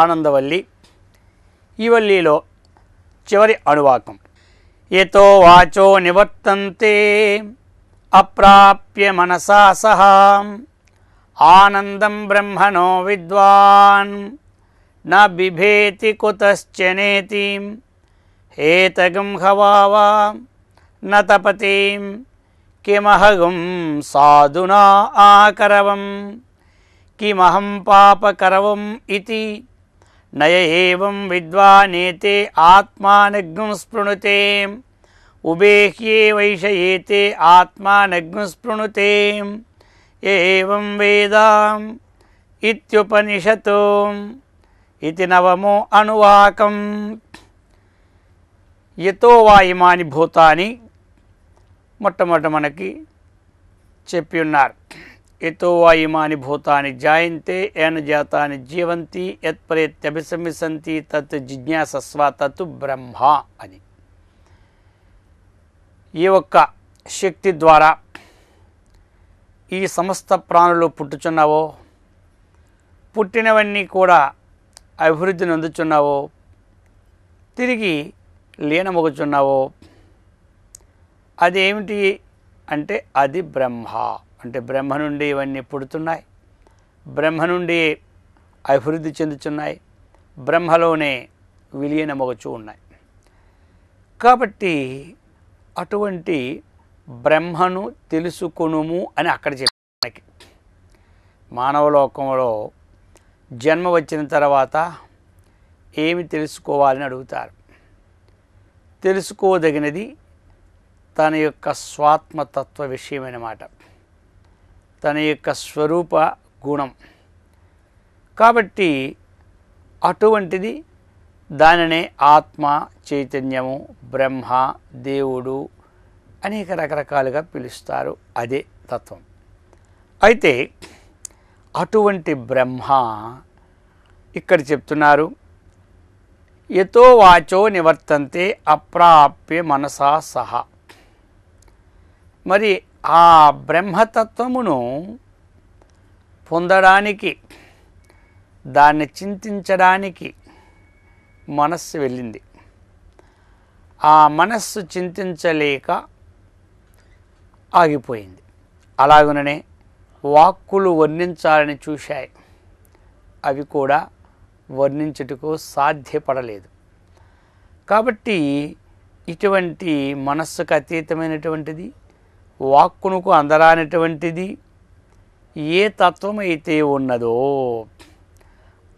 ఆనందవల్లి. ఈ వల్లిలో చివరి అనువాకం. యతో వాచో నివర్తంతే అప్రాప్య మనసా సహా ఆనందం బ్రహ్మణో విద్వాన్ న బిభేతి కుతశ్చనేతి హేతగం హవావా న తపతి కిమహగం సాధునా ఆకరవం కిమహం పాపకరవం ఇతి నయ ఏవం విద్వానేతే ఆత్మానగ్నం స్పృణుతే ఉబేహ్యే వైషయేతే ఆత్మానగ్నం స్పృణుతే ఏవం వేద ఇత్యుపనిషతో. ఇది నవమో అనువాకం. యతో వా ఇమాని భూతాని మొట్టమొదట మనకి చెప్పి ఉన్నారు. యతో వా ఇమాని భూతాని జాయంతే ఏన జాతాని జీవంతి యత్పరేత్యభిసంవిశంతి తత్ జిజ్ఞాసస్వ తత్ బ్రహ్మ అని. ఈ ఒక్క శక్తి ద్వారా ఈ సమస్త ప్రాణులు పుట్టుచున్నావో, పుట్టినవన్నీ కూడా అభివృద్ధి నొందుచున్నావో, తిరిగి లీనమగుచున్నావో, అదేమిటి అంటే అది బ్రహ్మ. అంటే బ్రహ్మ నుండి ఇవన్నీ పుడుతున్నాయి, బ్రహ్మ నుండి అభివృద్ధి చెందుతున్నాయి, బ్రహ్మలోనే విలీనమగుచూ ఉన్నాయి. కాబట్టి అటువంటి బ్రహ్మను తెలుసుకొనుము అని అక్కడ చెప్పి, మానవలోకంలో జన్మ వచ్చిన తర్వాత ఏమి తెలుసుకోవాలని అడుగుతారు. తెలుసుకోదగినది తన యొక్క స్వాత్మతత్వ విషయమైన తన యొక్క స్వరూప గుణం. కాబట్టి అటువంటిది దానినే ఆత్మ, చైతన్యము, బ్రహ్మ, దేవుడు అనేక రకరకాలుగా పిలుస్తారు. అదే తత్వం. అయితే అటువంటి బ్రహ్మ ఇక్కడ చెప్తున్నారు, యతో వాచో నివర్తంతే అప్రాప్య మనసా సహా. మరి ఆ బ్రహ్మతత్వమును పొందడానికి, దాన్ని చింతించడానికి మనస్సు వెళ్ళింది. ఆ మనస్సు చింతించలేక ఆగిపోయింది. అలాగుననే వాక్కులు వర్ణించాలని చూశాయి, అవి కూడా వర్ణించుటకు సాధ్యపడలేదు. కాబట్టి ఇటువంటి మనస్సుకు అతీతమైనటువంటిది, వాక్కునకు అందరానటువంటిది ఏ తత్వం అయితే ఉన్నదో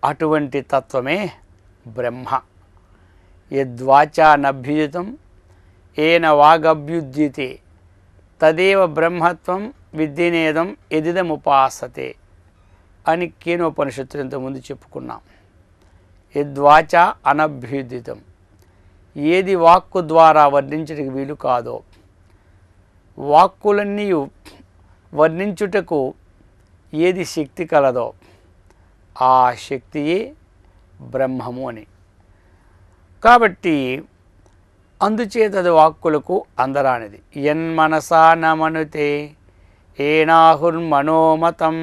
అటువంటి తత్వమే బ్రహ్మ. యద్వాచా నభ్యుజితం ఏన వాగభ్యుజ్యతే తదేవ బ్రహ్మత్వం విద్యనేదం ఎదిదముపాసతే అని కేనోపనిషత్తులు ఇంతకుముందు చెప్పుకున్నాం. యద్వాచా అనభ్యుదితం, ఏది వాక్కు ద్వారా వర్ణించుటకు వీలు కాదో, వాక్కులన్నీ వర్ణించుటకు ఏది శక్తి కలదో ఆ శక్తియే బ్రహ్మము అని. కాబట్టి అందుచేతది వాక్కులకు అందరానిది. యన్మనసా నమనుతే ఏనాహుర్మనోమతం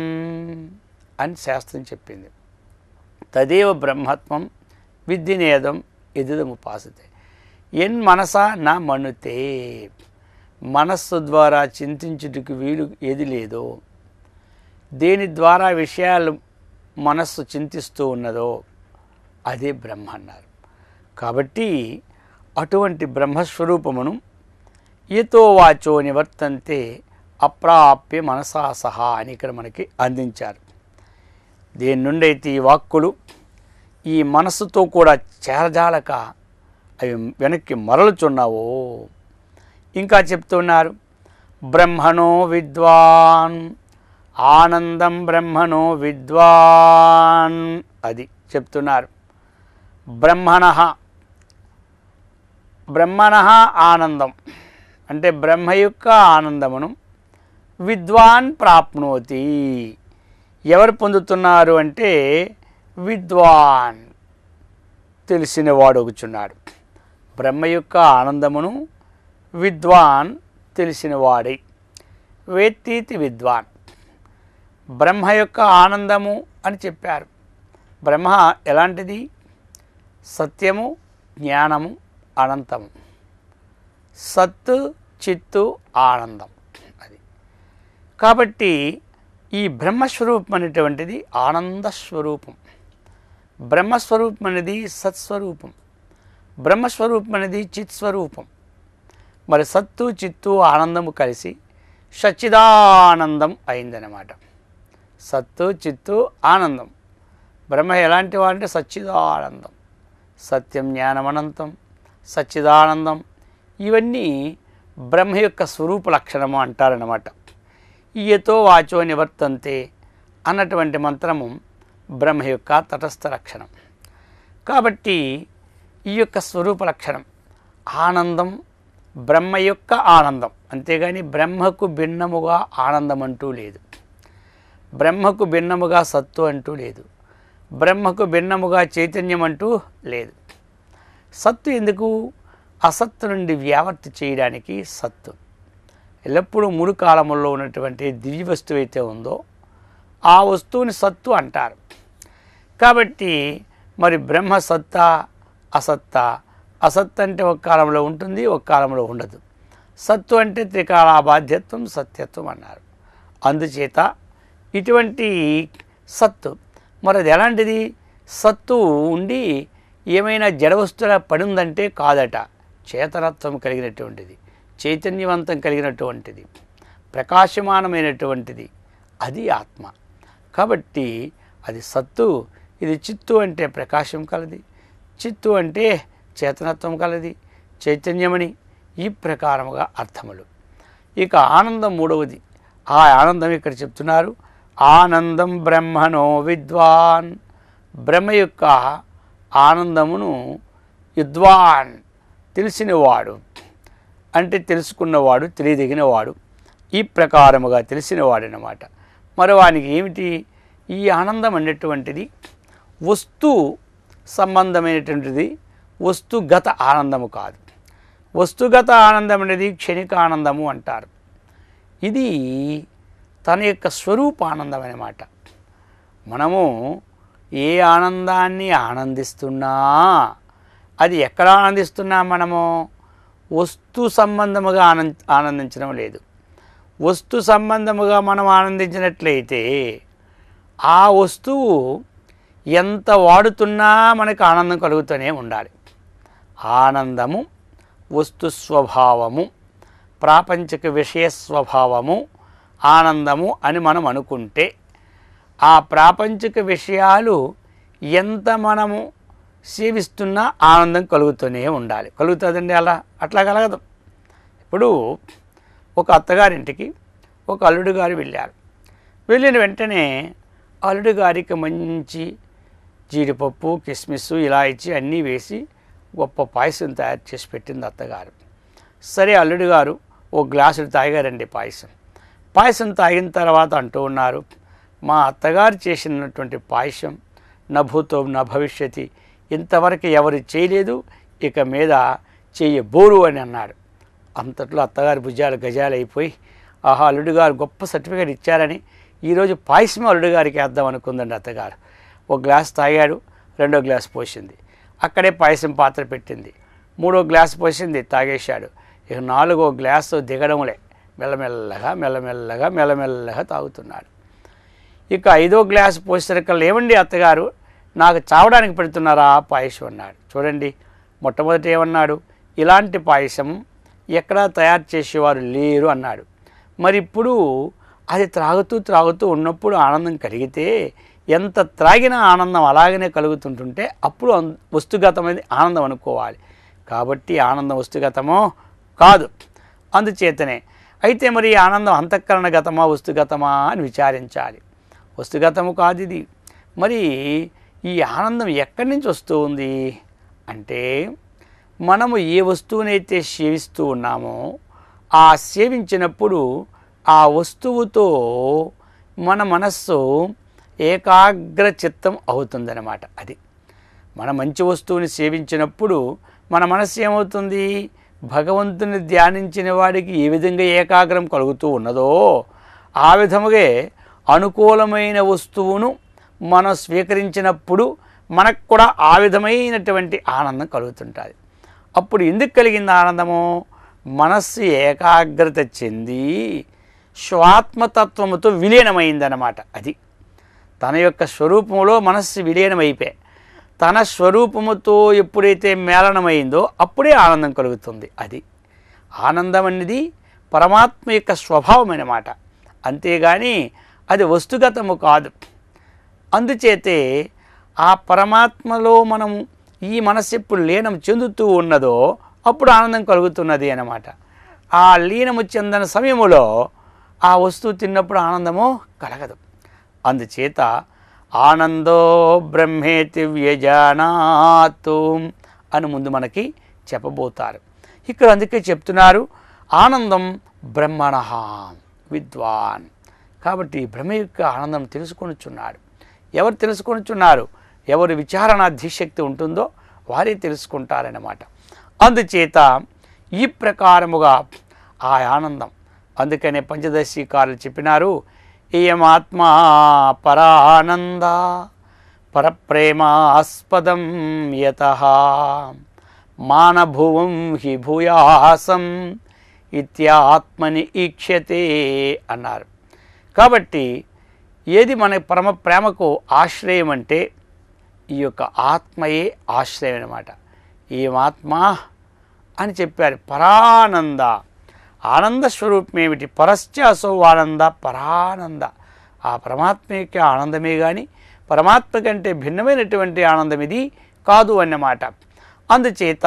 అని శాస్త్రం చెప్పింది. తదేవ బ్రహ్మత్వం విద్యనేదం ఎదిదముపాసతే. యన్మనసా నా మనుతే, మనస్సు ద్వారా చింతించుటకు వీలు ఏది లేదో, దేని ద్వారా విషయాలు మనస్సు చింతిస్తూ ఉన్నదో అదే బ్రహ్మ అన్నారు. కాబట్టి అటువంటి బ్రహ్మస్వరూపమును యతో వాచో నివర్తంతే అప్రాప్య మనసా సహా అని ఇక్కడ మనకి అందించారు. దేని నుండి అయితే ఈ వాక్కులు ఈ మనస్సుతో కూడా చేరజాలక అవి వెనక్కి మరలుచున్నావో ఇంకా చెప్తున్నారు. బ్రహ్మణో విద్వాన్, ఆనందం బ్రహ్మణో విద్వాన్ అది చెప్తున్నారు. బ్రహ్మణ ఆనందం అంటే బ్రహ్మ యొక్క ఆనందమును విద్వాన్ ప్రాప్నోతి. ఎవరు పొందుతున్నారు అంటే విద్వాన్, తెలిసినవాడు ఒకచున్నాడు. బ్రహ్మ యొక్క ఆనందమును విద్వాన్ తెలిసినవాడై, వేత్తీతి విద్వాన్. బ్రహ్మ యొక్క ఆనందము అని చెప్పారు. బ్రహ్మ ఎలాంటిది? సత్యము, జ్ఞానము, అనంతము. సత్తు, చిత్తు, ఆనందం. అది కాబట్టి ఈ బ్రహ్మస్వరూపం అనేటువంటిది ఆనంద స్వరూపం. బ్రహ్మస్వరూపం అనేది సత్స్వరూపం. బ్రహ్మస్వరూపం అనేది చిత్స్వరూపం. మరి సత్తు, చిత్తు, ఆనందము కలిసి సచ్చిదానందం అయిందనమాట. సత్తు, చిత్తు, ఆనందం. బ్రహ్మ ఎలాంటి వాడంటే సచ్చిదానందం. సత్యం, జ్ఞానం, అనంతం, సచ్చిదానందం ఇవన్నీ బ్రహ్మ యొక్క స్వరూప లక్షణము అంటారనమాట. యతో వాచో నివర్తంతే అన్నటువంటి మంత్రము బ్రహ్మ యొక్క తటస్థ లక్షణం. కాబట్టి ఈ యొక్క స్వరూప లక్షణం ఆనందం, బ్రహ్మ యొక్క ఆనందం. అంతేగాని బ్రహ్మకు భిన్నముగా ఆనందం అంటూ లేదు. బ్రహ్మకు భిన్నముగా సత్తు అంటూ లేదు. బ్రహ్మకు భిన్నముగా చైతన్యం అంటూ లేదు. సత్తు ఎందుకు? అసత్తు నుండి వ్యావర్తి చేయడానికి సత్తు. ఎల్లప్పుడూ మూడు కాలముల్లో ఉన్నటువంటి దివ్య వస్తువు అయితే ఉందో ఆ వస్తువుని సత్తు అంటారు. కాబట్టి మరి బ్రహ్మ సత్తా, అసత్తా. అసత్ అంటే ఒక కాలంలో ఉంటుంది, ఒక కాలంలో ఉండదు. సత్తు అంటే త్రికాలాబాధ్యత్వం, సత్యత్వం అన్నారు. అందుచేత ఇటువంటి సత్తు మరి అది ఎలాంటిది? సత్తు ఉండి ఏమైనా జడవస్తువులా పడిందంటే కాదట. చేతనత్వం కలిగినటువంటిది, చైతన్యవంతం కలిగినటువంటిది, ప్రకాశమానమైనటువంటిది అది ఆత్మ. కాబట్టి అది సత్తు. ఇది చిత్తు అంటే ప్రకాశం కలది, చిత్తు అంటే చేతనత్వం కలది, చైతన్యమని ఈ ప్రకారముగా అర్థములు. ఇక ఆనందం మూడవది. ఆ ఆనందం ఇక్కడ చెప్తున్నారు. ఆనందం బ్రహ్మణో విద్వాన్. బ్రహ్మ యొక్క ఆనందమును విద్వాన్ తెలిసినవాడు అంటే తెలుసుకున్నవాడు, తెలియదగినవాడు, ఈ ప్రకారముగా తెలిసినవాడనమాట. మరి వానికి ఏమిటి ఈ ఆనందం అనేటువంటిది? వస్తు సంబంధమైనటువంటిది, వస్తుగత ఆనందము కాదు. వస్తుగత ఆనందం అనేది క్షణిక ఆనందము అంటారు. ఇది తన యొక్క స్వరూప ఆనందం అన్నమాట. మనము ఏ ఆనందాన్ని ఆనందిస్తున్నా అది ఎక్కడ ఆనందిస్తున్నా మనము వస్తు సంబంధముగా ఆనందించడం లేదు. వస్తు సంబంధముగా మనం ఆనందించినట్లయితే ఆ వస్తువు ఎంత వాడుతున్నా మనకు ఆనందం కలుగుతూనే ఉండాలి. ఆనందము వస్తు స్వభావము, ప్రాపంచిక విషయ స్వభావము ఆనందము అని మనం అనుకుంటే ఆ ప్రాపంచిక విషయాలు ఎంత మనము సేవిస్తున్నా ఆనందం కలుగుతూనే ఉండాలి. కలుగుతుందండి. అట్లా కలగదు. ఇప్పుడు ఒక అత్తగారింటికి ఒక అల్లుడు గారు వెళ్ళారు. వెళ్ళిన వెంటనే అల్లుడు గారికి మంచి జీడిపప్పు, కిస్మిస్, ఇలాచి అన్నీ వేసి గొప్ప పాయసం తయారు చేసి పెట్టింది అత్తగారు. సరే అల్లుడు గారు ఓ గ్లాసుడు తాగారండి పాయసం తాగిన తర్వాత అంటూ ఉన్నారు, మా అత్తగారు చేసినటువంటి పాయసం నభూతో నా భవిష్యతి, ఇంతవరకు ఎవరు చేయలేదు, ఇక మీద చేయబోరు అని అన్నాడు. అంతట్లో అత్తగారి భుజాలు గజాలు అయిపోయి ఆహా అల్లుడు గారు గొప్ప సర్టిఫికేట్ ఇచ్చారని ఈరోజు పాయసం అల్లుడు గారికి వేద్దాం అనుకుందండి అత్తగారు. ఒక గ్లాస్ తాగాడు, రెండో గ్లాస్ పోసింది, అక్కడే పాయసం పాత్ర పెట్టింది, మూడో గ్లాస్ పోసింది, తాగేశాడు. ఇక నాలుగో గ్లాసు దిగడంలే, మెల్లమెల్లగా మెల్లమెల్లగా మెల్లమెల్లగా తాగుతున్నాడు. ఇక ఐదో గ్లాసు పోసేసరికల్లా ఏమండి అత్తగారు నాకు చావడానికి పెడుతున్నారా పాయసం అన్నాడు. చూడండి మొట్టమొదటి ఏమన్నాడు, ఇలాంటి పాయసం ఎక్కడా తయారు చేసేవారు లేరు అన్నాడు. మరి ఇప్పుడు అది త్రాగుతూ ఉన్నప్పుడు ఆనందం కలిగితే ఎంత త్రాగిన ఆనందం అలాగనే కలుగుతుంటుంటే అప్పుడు వస్తుగతమైన ఆనందం అనుకోవాలి. కాబట్టి ఆనందం వస్తుగతమో కాదు. అందుచేతనే అయితే మరి ఆనందం అంతఃకరణగతమా వస్తుగతమా అని విచారించాలి. వస్తుగతము కాదు ఇది. మరి ఈ ఆనందం ఎక్కడి నుంచి వస్తూ ఉంది అంటే మనము ఏ వస్తువునైతే సేవిస్తూ ఉన్నామో ఆ సేవించినప్పుడు ఆ వస్తువుతో మన మనస్సు ఏకాగ్ర చిత్తం అవుతుందన్నమాట. అది మన మంచి వస్తువుని సేవించినప్పుడు మన మనస్సు ఏమవుతుంది, భగవంతుని ధ్యానించిన వాడికి ఏ విధంగా ఏకాగ్రం కలుగుతూ ఉన్నదో ఆ విధముగా అనుకూలమైన వస్తువును మనం స్వీకరించినప్పుడు మనకు కూడా ఆ విధమైనటువంటి ఆనందం కలుగుతుంటుంది. అప్పుడు ఎందుకు కలిగింది ఆనందము? మనస్సు ఏకాగ్రత చెంది స్వాత్మతత్వముతో విలీనమైందన్నమాట. అది తన యొక్క స్వరూపంలో మనస్సు విలీనమైపోయి తన స్వరూపముతో ఎప్పుడైతే మేళనమైందో అప్పుడే ఆనందం కలుగుతుంది. అది ఆనందం అనేది పరమాత్మ యొక్క స్వభావం అన్నమాట, అంతేగాని అది వస్తుగతము కాదు. అందుచేతే ఆ పరమాత్మలో మనం ఈ మనస్సు ఎప్పుడు లీనం చెందుతూ ఉన్నదో అప్పుడు ఆనందం కలుగుతున్నది అన్నమాట. ఆ లీనము చెందని సమయములో ఆ వస్తువు తిన్నప్పుడు ఆనందము కలగదు. అందుచేత ఆనందో బ్రహ్మేతి వ్యజానాతు అని ముందు మనకి చెప్పబోతారు. ఇక్కడ అందుకే చెప్తున్నారు ఆనందం బ్రహ్మణ విద్వాన్. కాబట్టి బ్రహ్మ యొక్క ఆనందం తెలుసుకొనిచున్నాడు. ఎవరు తెలుసుకొనిచున్నారు? ఎవరు విచారణ ధీశక్తి ఉంటుందో వారే తెలుసుకుంటారన్నమాట. అందుచేత ఈ ప్రకారముగా ఆ ఆనందం, అందుకనే పంచదశీకారులు చెప్పినారు, ఇయమాత్మా పరానంద పరప్రేమాస్పదం యతః మానభువం హి భూయాసం ఇత్యాత్మని ఈక్షతే అన్నారు. కాబట్టి ఏది మన పరమ ప్రేమకు ఆశ్రయం అంటే ఈ యొక్క ఆత్మయే ఆశ్రయం అన్నమాట. ఏమాత్మ అని చెప్పారు. పరానంద, ఆనంద స్వరూపం ఏమిటి? పరశ్చాసో ఆనంద పరానంద. ఆ పరమాత్మ యొక్క ఆనందమే కానీ పరమాత్మ కంటే భిన్నమైనటువంటి ఆనందం ఇది కాదు అన్నమాట. అందుచేత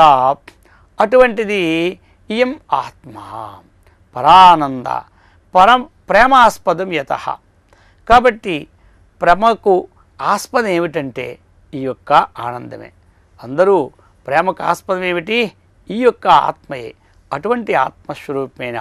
అటువంటిది ఇయం ఆత్మ పరానంద ప్రేమాస్పదం యతః. కాబట్టి ప్రేమకు ఆస్పదం ఏమిటంటే ఈ యొక్క ఆనందమే. అందరూ ప్రేమకు ఆస్పదం ఏమిటి? ఈ యొక్క ఆత్మయే. అటువంటి ఆత్మస్వరూపమైన